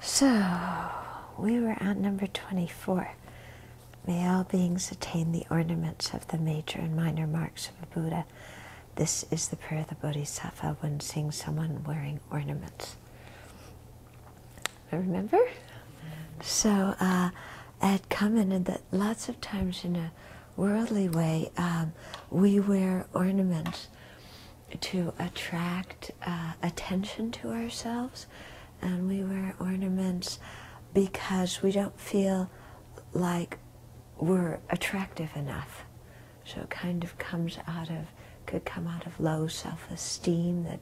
So, we were at number 24. May all beings attain the ornaments of the major and minor marks of a Buddha. This is the prayer of the Bodhisattva when seeing someone wearing ornaments. Remember? So, I'd commented that lots of times in a worldly way, we wear ornaments to attract attention to ourselves, and we wear ornaments because we don't feel like we're attractive enough. So it kind of could come out of low self-esteem that,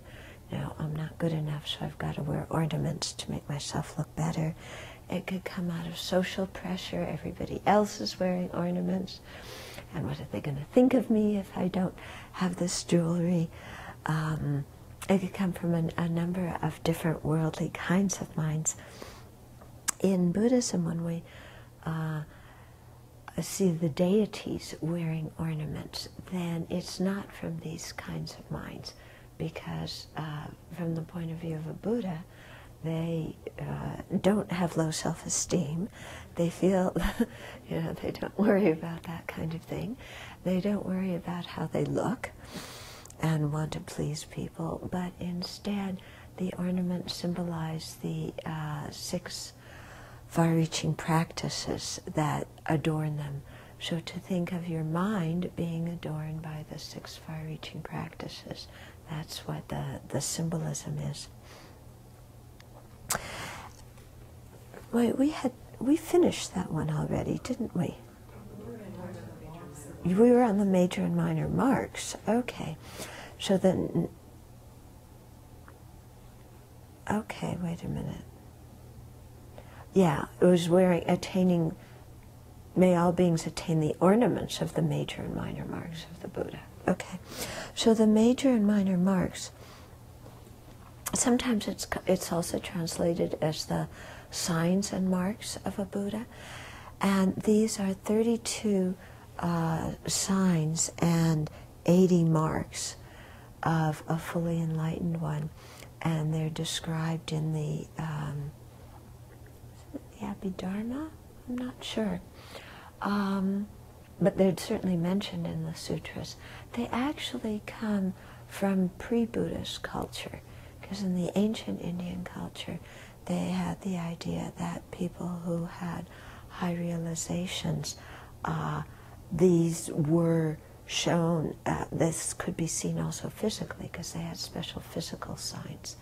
I'm not good enough, so I've got to wear ornaments to make myself look better. It could come out of social pressure. Everybody else is wearing ornaments. And what are they going to think of me if I don't have this jewelry? It could come from a number of different worldly kinds of minds. In Buddhism, when we see the deities wearing ornaments, then it's not from these kinds of minds, because from the point of view of a Buddha, they don't have low self-esteem. They feel, they don't worry about that kind of thing. They don't worry about how they look and want to please people, but instead the ornaments symbolize the 6 far-reaching practices that adorn them. So to think of your mind being adorned by the 6 far-reaching practices, that's what the symbolism is. Wait, we finished that one already, didn't we? We were on the major and minor marks. Okay. So then, okay, wait a minute. Yeah, it was attaining, may all beings attain the ornaments of the major and minor marks of the Buddha. Okay. So the major and minor marks, sometimes it's also translated as the signs and marks of a Buddha. And these are 32 signs and 80 marks of a fully enlightened one. And they're described in the Abbey Dharma? I'm not sure. But they're certainly mentioned in the sutras. They actually come from pre-Buddhist culture, because in the ancient Indian culture, they had the idea that people who had high realizations, these were shown, this could be seen also physically, because they had special physical signs.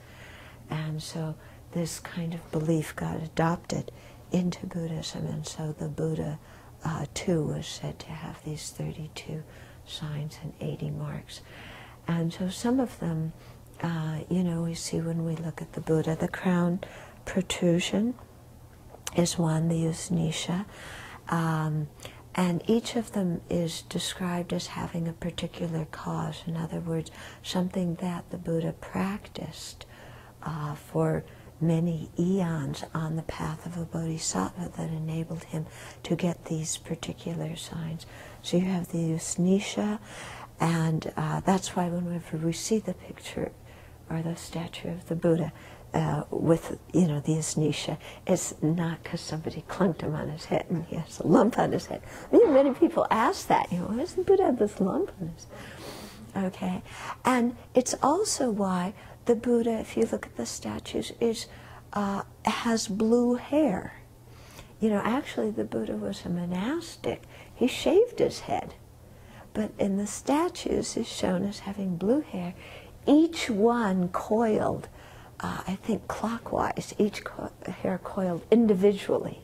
And so this kind of belief got adopted into Buddhism, and so the Buddha too was said to have these 32 signs and 80 marks. And so some of them, we see when we look at the Buddha, the crown protrusion is one, the Usnisha, and each of them is described as having a particular cause. In other words, something that the Buddha practiced for many eons on the path of a bodhisattva that enabled him to get these particular signs. So you have the Usnisha, and that's why whenever we see the picture or the statue of the Buddha with, the Usnisha, it's not because somebody clunked him on his head and he has a lump on his head. Many people ask that, why does the Buddha have this lump on his head? Okay, and it's also why the Buddha, if you look at the statues, has blue hair. Actually the Buddha was a monastic. He shaved his head. But in the statues is shown as having blue hair, each one coiled, I think clockwise, each hair coiled individually.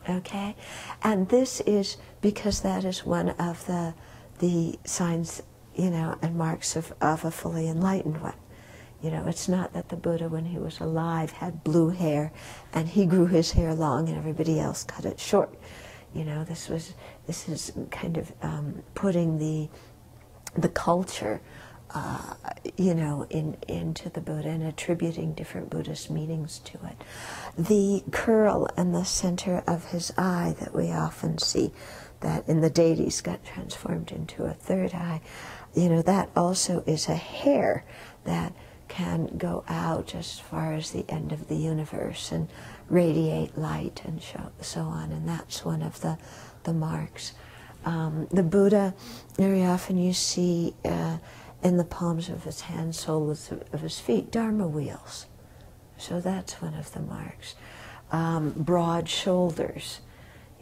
Okay? And this is because that is one of the signs, and marks of a fully enlightened one. It's not that the Buddha, when he was alive, had blue hair and he grew his hair long and everybody else cut it short. This is kind of putting the culture, into the Buddha and attributing different Buddhist meanings to it. The curl in the center of his eye that we often see, that in the deities got transformed into a third eye, that also is a hair that can go out as far as the end of the universe and radiate light and so on, and that's one of the marks. The Buddha, very often you see in the palms of his hands, soles of his feet, Dharma wheels. So that's one of the marks. Broad shoulders.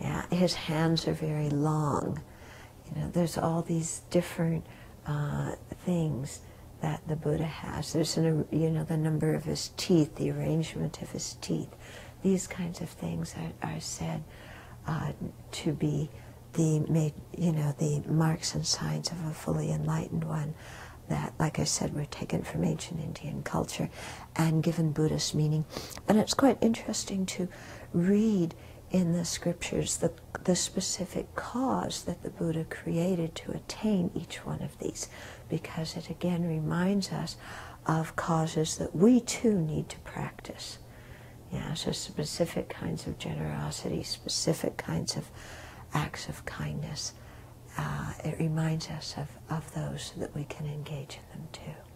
Yeah, his hands are very long. You know, there's all these different things that the Buddha has. There's, you know, the number of his teeth, the arrangement of his teeth. These kinds of things are said to be the marks and signs of a fully enlightened one that, like I said, were taken from ancient Indian culture and given Buddhist meaning. And it's quite interesting to read in the scriptures the specific cause that the Buddha created to attain each one of these, because it again reminds us of causes that we too need to practice. Yeah, so specific kinds of generosity, specific kinds of acts of kindness. It reminds us of those so that we can engage in them too.